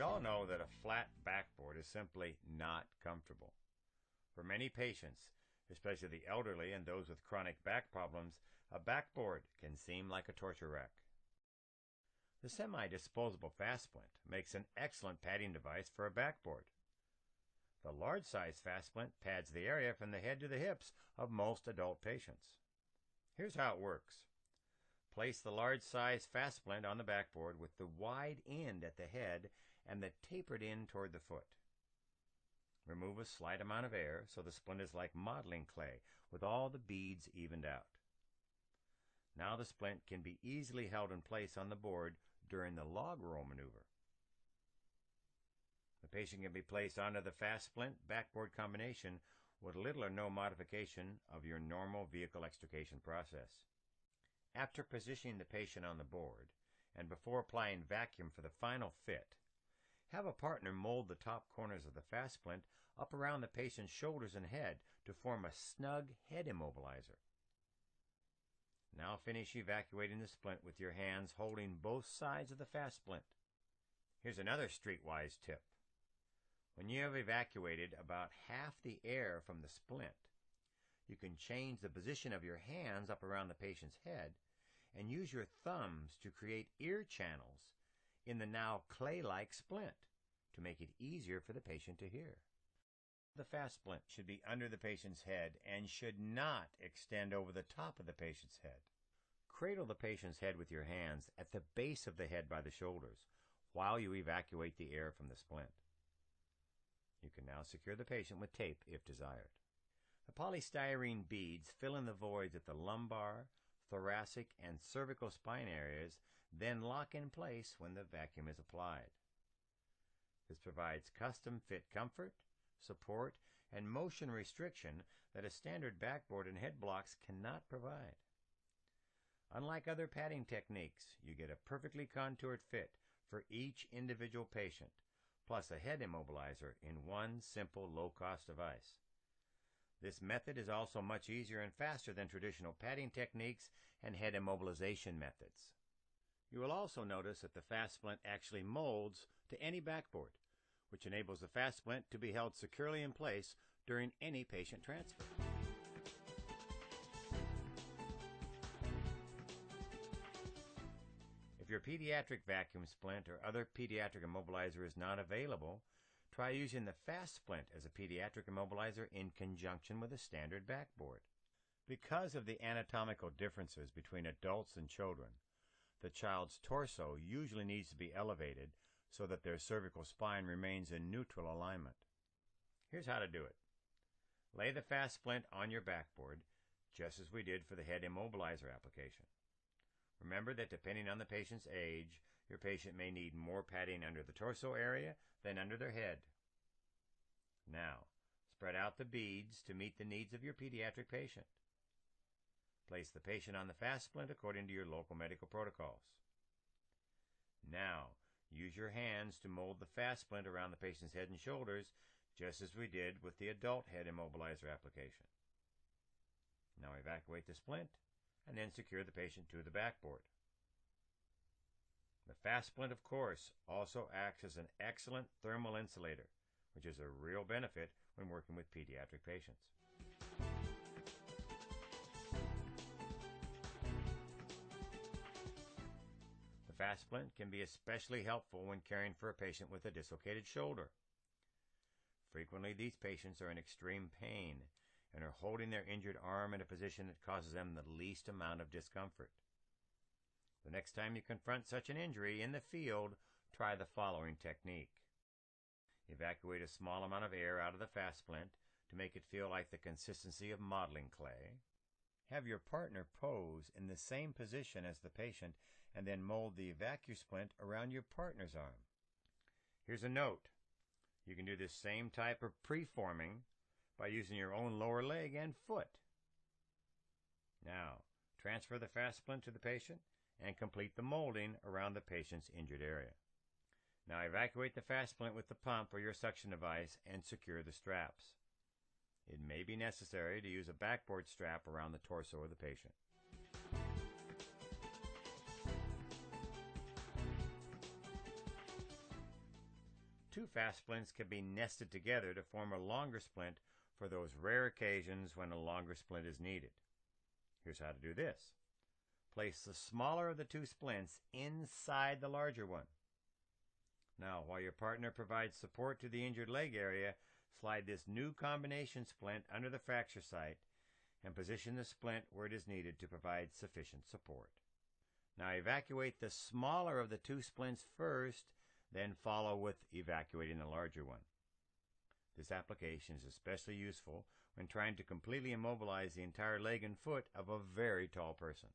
all know that a flat backboard is simply not comfortable. For many patients, especially the elderly and those with chronic back problems, a backboard can seem like a torture rack. The semi-disposable FASPLINT makes an excellent padding device for a backboard. The large-size FASPLINT pads the area from the head to the hips of most adult patients. Here's how it works. Place the large-size FASPLINT on the backboard with the wide end at the head and the tapered end toward the foot. Remove a slight amount of air so the splint is like modeling clay with all the beads evened out. Now the splint can be easily held in place on the board during the log roll maneuver. The patient can be placed onto the FASPLINT backboard combination with little or no modification of your normal vehicle extrication process. After positioning the patient on the board, and before applying vacuum for the final fit, have a partner mold the top corners of the FASPLINT up around the patient's shoulders and head to form a snug head immobilizer. Now finish evacuating the splint with your hands holding both sides of the FASPLINT. Here's another streetwise tip. When you have evacuated about half the air from the splint, you can change the position of your hands up around the patient's head and use your thumbs to create ear channels in the now clay-like splint to make it easier for the patient to hear. The FASPLINT should be under the patient's head and should not extend over the top of the patient's head. Cradle the patient's head with your hands at the base of the head by the shoulders while you evacuate the air from the splint. You can now secure the patient with tape if desired. The polystyrene beads fill in the voids at the lumbar, thoracic, and cervical spine areas, then lock in place when the vacuum is applied. This provides custom-fit comfort, support, and motion restriction that a standard backboard and head blocks cannot provide. Unlike other padding techniques, you get a perfectly contoured fit for each individual patient, plus a head immobilizer in one simple low-cost device. This method is also much easier and faster than traditional padding techniques and head immobilization methods. You will also notice that the FASPLINT actually molds to any backboard, which enables the FASPLINT to be held securely in place during any patient transfer. If your pediatric vacuum splint or other pediatric immobilizer is not available, try using the FASPLINT as a pediatric immobilizer in conjunction with a standard backboard. Because of the anatomical differences between adults and children, the child's torso usually needs to be elevated so that their cervical spine remains in neutral alignment. Here's how to do it. Lay the FASPLINT on your backboard, just as we did for the head immobilizer application. Remember that depending on the patient's age, your patient may need more padding under the torso area than under their head. Now, spread out the beads to meet the needs of your pediatric patient. Place the patient on the FASPLINT according to your local medical protocols. Now, use your hands to mold the FASPLINT around the patient's head and shoulders, just as we did with the adult head immobilizer application. Now evacuate the splint, and then secure the patient to the backboard. The FASPLINT, of course, also acts as an excellent thermal insulator, which is a real benefit when working with pediatric patients. The FASPLINT can be especially helpful when caring for a patient with a dislocated shoulder. Frequently, these patients are in extreme pain and are holding their injured arm in a position that causes them the least amount of discomfort. The next time you confront such an injury in the field, try the following technique. Evacuate a small amount of air out of the FASPLINT to make it feel like the consistency of modeling clay. Have your partner pose in the same position as the patient and then mold the EvacuSplint around your partner's arm. Here's a note. You can do this same type of preforming by using your own lower leg and foot. Now, transfer the FASPLINT to the patient and complete the molding around the patient's injured area. Now evacuate the FASPLINT with the pump or your suction device and secure the straps. It may be necessary to use a backboard strap around the torso of the patient. two fast splints can be nested together to form a longer splint for those rare occasions when a longer splint is needed. Here's how to do this. Place the smaller of the two splints inside the larger one. Now, while your partner provides support to the injured leg area, slide this new combination splint under the fracture site and position the splint where it is needed to provide sufficient support. Now evacuate the smaller of the two splints first, then follow with evacuating the larger one. This application is especially useful when trying to completely immobilize the entire leg and foot of a very tall person.